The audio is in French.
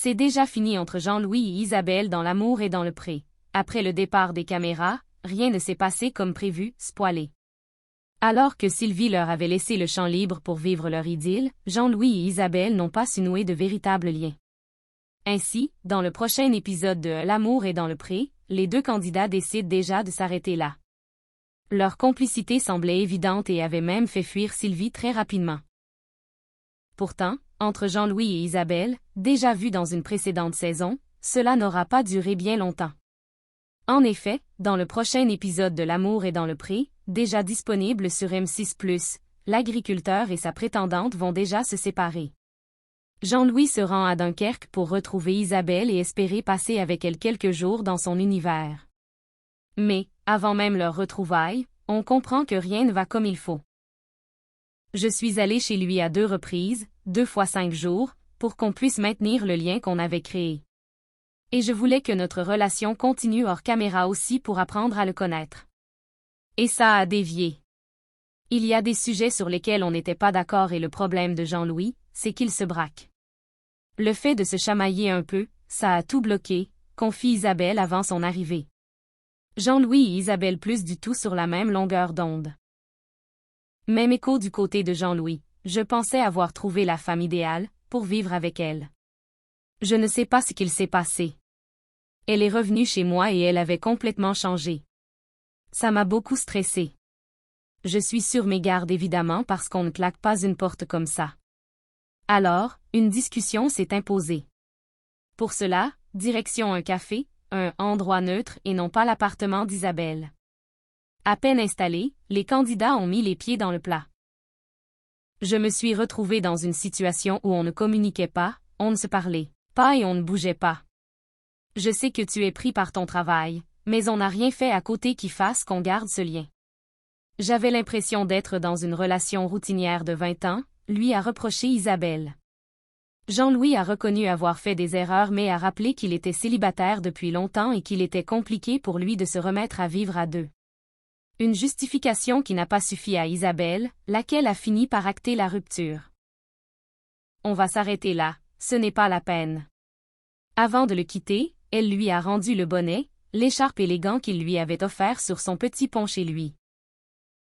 C'est déjà fini entre Jean-Louis et Isabelle dans l'amour et dans le pré. Après le départ des caméras, rien ne s'est passé comme prévu, spoilé. Alors que Sylvie leur avait laissé le champ libre pour vivre leur idylle, Jean-Louis et Isabelle n'ont pas su nouer de véritables liens. Ainsi, dans le prochain épisode de L'amour est dans le pré, les deux candidats décident déjà de s'arrêter là. Leur complicité semblait évidente et avait même fait fuir Sylvie très rapidement. Pourtant, entre Jean-Louis et Isabelle, déjà vu dans une précédente saison, cela n'aura pas duré bien longtemps. En effet, dans le prochain épisode de L'amour est dans le pré, déjà disponible sur M6+, l'agriculteur et sa prétendante vont déjà se séparer. Jean-Louis se rend à Dunkerque pour retrouver Isabelle et espérer passer avec elle quelques jours dans son univers. Mais, avant même leur retrouvaille, on comprend que rien ne va comme il faut. Je suis allée chez lui à 2 reprises, 2 fois 5 jours, pour qu'on puisse maintenir le lien qu'on avait créé. Et je voulais que notre relation continue hors caméra aussi pour apprendre à le connaître. Et ça a dévié. Il y a des sujets sur lesquels on n'était pas d'accord et le problème de Jean-Louis, c'est qu'il se braque. Le fait de se chamailler un peu, ça a tout bloqué, confie Isabelle avant son arrivée. Jean-Louis et Isabelle plus du tout sur la même longueur d'onde. Même écho du côté de Jean-Louis, je pensais avoir trouvé la femme idéale, pour vivre avec elle. Je ne sais pas ce qu'il s'est passé. Elle est revenue chez moi et elle avait complètement changé. Ça m'a beaucoup stressée. Je suis sur mes gardes évidemment parce qu'on ne claque pas une porte comme ça. Alors, une discussion s'est imposée. Pour cela, direction un café, un endroit neutre et non pas l'appartement d'Isabelle. À peine installés, les candidats ont mis les pieds dans le plat. Je me suis retrouvée dans une situation où on ne communiquait pas, on ne se parlait pas et on ne bougeait pas. Je sais que tu es pris par ton travail, mais on n'a rien fait à côté qui fasse qu'on garde ce lien. J'avais l'impression d'être dans une relation routinière de 20 ans, lui a reproché Isabelle. Jean-Louis a reconnu avoir fait des erreurs mais a rappelé qu'il était célibataire depuis longtemps et qu'il était compliqué pour lui de se remettre à vivre à 2. Une justification qui n'a pas suffi à Isabelle, laquelle a fini par acter la rupture. On va s'arrêter là, ce n'est pas la peine. Avant de le quitter, elle lui a rendu le bonnet, l'écharpe et les gants qu'il lui avait offerts sur son petit pont chez lui.